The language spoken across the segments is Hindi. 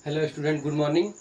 Hello student, good morning.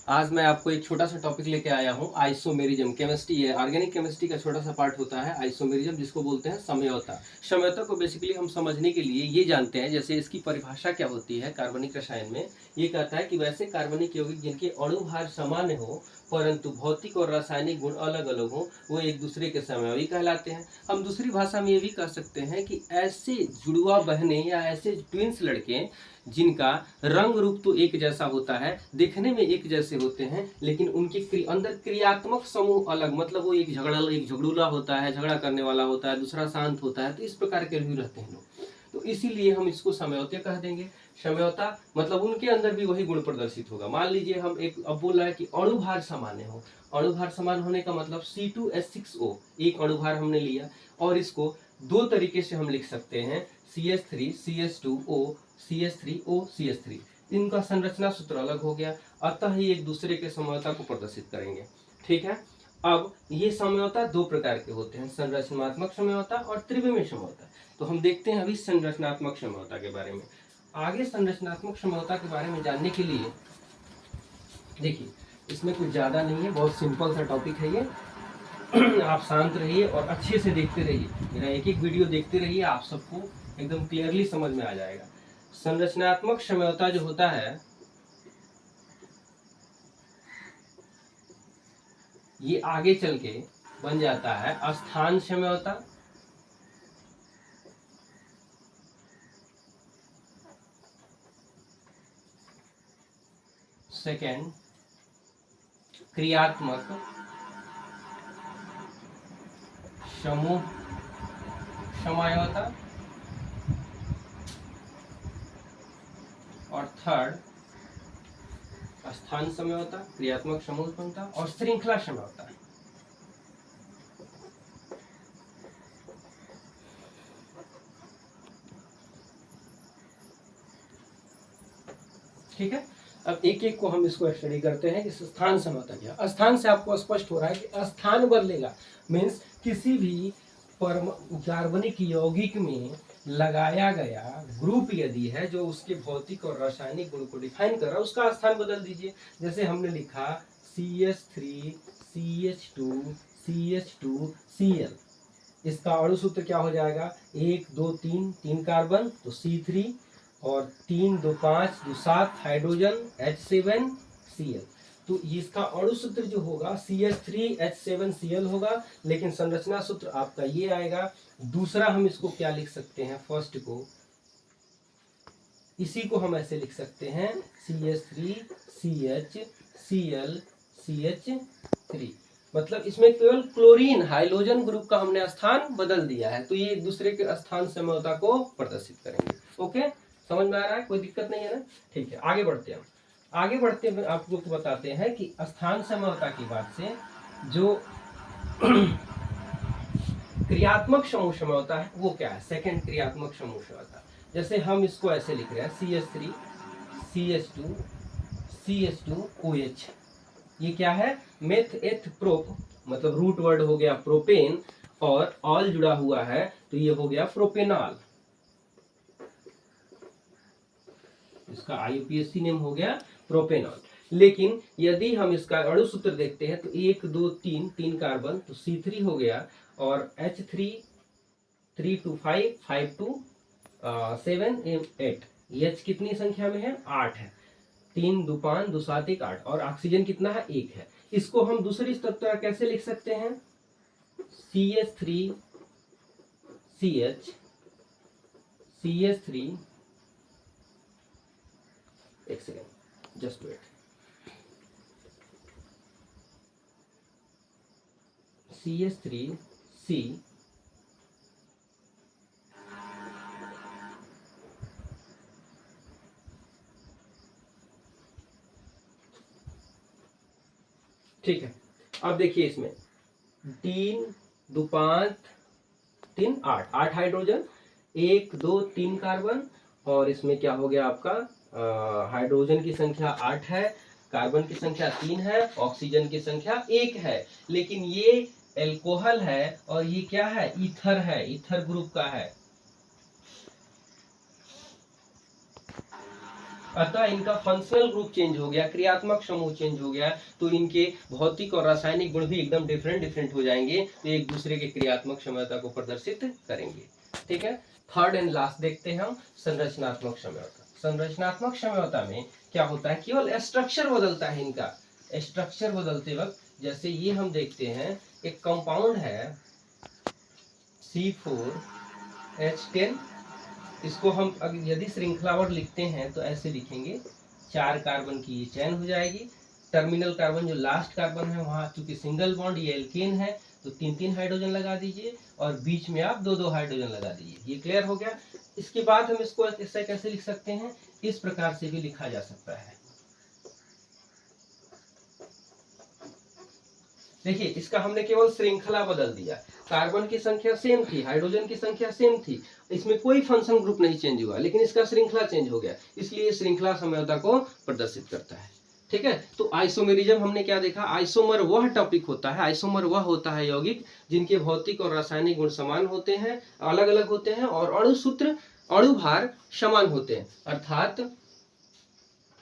आज मैं आपको एक छोटा सा टॉपिक लेके आया हूँ, आइसोमेरिज्म। केमिस्ट्री है, ऑर्गेनिक केमिस्ट्री का छोटा सा पार्ट होता है आइसोमेरिज्म, जिसको बोलते हैं समझौता। समझौता को बेसिकली हम समझने के लिए ये जानते हैं, जैसे इसकी परिभाषा क्या होती है कार्बनिक रसायन में। ये कहता है कि वैसे कार्बनिक यौगिक जिनके अणु भार समान हो परंतु भौतिक और रासायनिक गुण अलग अलग हो, वो एक दूसरे के समवयवी कहलाते हैं। हम दूसरी भाषा में ये भी कह सकते हैं कि ऐसे जुड़वा बहनें या ऐसे ट्विंस लड़के जिनका रंग रूप तो एक जैसा होता है, दिखने में एक जैसे होते हैं, लेकिन उनके अंदर क्रियात्मक समूह अलग, मतलब वो एक झगड़ूला होता है, झगड़ा करने वाला होता है, दूसरा शांत होता है, तो इस प्रकार के भी रहते हैं लोग। तो इसीलिए हम इसको समझौते कह देंगे। समझौता मतलब उनके अंदर भी वही गुण प्रदर्शित होगा। मान लीजिए हम एक अब बोल रहा है कि अणुभार समान हो। अणुभार समान होने का मतलब C2H6O, एक अणुभार हमने लिया और इसको दो तरीके से हम लिख सकते हैं, CH3 CH2O CH3O CH3। इनका संरचना सूत्र अलग हो गया, अतः ये एक दूसरे के समझौता को प्रदर्शित करेंगे। ठीक है। अब ये समझौता दो प्रकार के होते हैं, संरचनात्मक समझौता और त्रिविमीय समझौता। तो हम देखते हैं अभी संरचनात्मक समझौता के बारे में। आगे संरचनात्मक समझौता के बारे में जानने के लिए देखिए, इसमें कुछ ज्यादा नहीं है, बहुत सिंपल सा टॉपिक है ये। आप शांत रहिए और अच्छे से देखते रहिए, मेरा एक एक वीडियो देखते रहिए, आप सबको एकदम क्लियरली समझ में आ जाएगा। संरचनात्मक समझौता जो होता है, ये आगे चल के बन जाता है स्थान समझौता, सेकेंड क्रियात्मक समूह समझौता और थर्ड स्थान समझौता, क्रियात्मक समूह समझौता और श्रृंखला समझौता। ठीक है। अब एक एक को हम इसको स्टडी करते हैं कि स्थान समझौता क्या। स्थान से आपको स्पष्ट हो रहा है कि स्थान बदलेगा, मीन्स किसी भी कार्बनिक यौगिक में लगाया गया ग्रुप यदि है जो उसके भौतिक और रासायनिक गुण को डिफाइन कर रहा है, उसका स्थान बदल दीजिए। जैसे हमने लिखा CH3 CH2 CH2 Cl, इसका अणु सूत्र क्या हो जाएगा, 1 2 3 3 कार्बन तो C3 और 3 2 5 2 7 हाइड्रोजन H7Cl। तो इसका अणु सूत्र जो होगा CH3H7Cl होगा, लेकिन संरचना सूत्र आपका ये आएगा। दूसरा हम इसको क्या लिख सकते हैं, फर्स्ट को इसी को हम ऐसे लिख सकते हैं CH3CHClCH3, मतलब इसमें केवल क्लोरीन हाइड्रोजन ग्रुप का हमने स्थान बदल दिया है, तो ये एक दूसरे के स्थान समझौता को प्रदर्शित करेंगे। ओके, समझ में आ रहा है, कोई दिक्कत नहीं है ना। ठीक है, आगे बढ़ते हैं। आगे बढ़ते हुए आपको बताते हैं कि स्थान समझौता की बात से जो क्रियात्मक समूह समझौता है वो क्या है, सेकंड क्रियात्मक समूह समझौता। जैसे हम इसको ऐसे लिख रहे हैं CH3 CH2 CH2OH, ये क्या है, मेथ एथ प्रोप, मतलब रूट वर्ड हो गया प्रोपेन और ऑल जुड़ा हुआ है तो ये हो गया प्रोपेनॉल, इसका IUPAC नेम हो गया प्रोपेनॉल। लेकिन यदि हम इसका अणु सूत्र देखते हैं तो 1 2 3 3 कार्बन तो C3 हो गया और H3 3 2 5 5 2 7 8, H कितनी संख्या में है, 8 है, 3 2 5 2 7 1 8, और ऑक्सीजन कितना है, 1 है। इसको हम दूसरी स्ट्रक्चर कैसे लिख सकते हैं, CH3 CH CH3, एक सेकेंड जस्ट वेट, CH3C ठीक है। अब देखिए इसमें 3 2 5 3 8 8 हाइड्रोजन, 1 2 3 कार्बन, और इसमें क्या हो गया आपका, हाइड्रोजन की संख्या 8 है, कार्बन की संख्या 3 है, ऑक्सीजन की संख्या 1 है। लेकिन ये एल्कोहल है और ये क्या है, ईथर है, ईथर ग्रुप का है। अतः इनका फंक्शनल ग्रुप चेंज हो गया, क्रियात्मक समूह चेंज हो गया, तो इनके भौतिक और रासायनिक गुण भी एकदम डिफरेंट हो जाएंगे, तो एक दूसरे के क्रियात्मक समयता को प्रदर्शित करेंगे। ठीक है, थर्ड एंड लास्ट देखते हैं हम संरचनात्मक समयता। संरचनात्मक समयता में क्या होता है, केवल स्ट्रक्चर बदलता है इनका। स्ट्रक्चर बदलते वक्त जैसे ये हम देखते हैं, एक कंपाउंड है C4H10, इसको हम यदि श्रृंखलावर लिखते हैं तो ऐसे लिखेंगे, 4 कार्बन की ये चैन हो जाएगी, टर्मिनल कार्बन जो लास्ट कार्बन है वहां चूंकि सिंगल बॉन्ड ये एल्केन है तो 3 हाइड्रोजन लगा दीजिए और बीच में आप 2 हाइड्रोजन लगा दीजिए। ये क्लियर हो गया। इसके बाद हम इसको ऐसे कैसे लिख सकते हैं, इस प्रकार से भी लिखा जा सकता है। देखिए, इसका हमने केवल श्रृंखला बदल दिया, कार्बन की संख्या सेम थी, हाइड्रोजन की संख्या सेम थी, इसमें कोई फंक्शन ग्रुप नहीं चेंज हुआ, लेकिन इसका श्रृंखला चेंज हो गया, इसलिए श्रृंखला समयता को प्रदर्शित करता है। ठीक है, तो आइसोमेरिज्म हमने क्या देखा, आइसोमर वह टॉपिक होता है, आइसोमर वह होता है यौगिक जिनके भौतिक और रासायनिक गुण समान होते हैं, अलग अलग होते हैं, और अणु सूत्र अणु भार समान होते हैं, अर्थात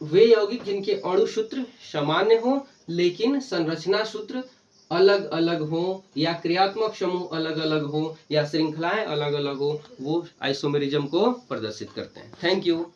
वे यौगिक जिनके अणु सूत्र सामान्य हो लेकिन संरचना सूत्र अलग अलग हो, या क्रियात्मक समूह अलग अलग हो, या श्रृंखलाएं अलग अलग हो, वो आइसोमेरिज्म को प्रदर्शित करते हैं। Thank you.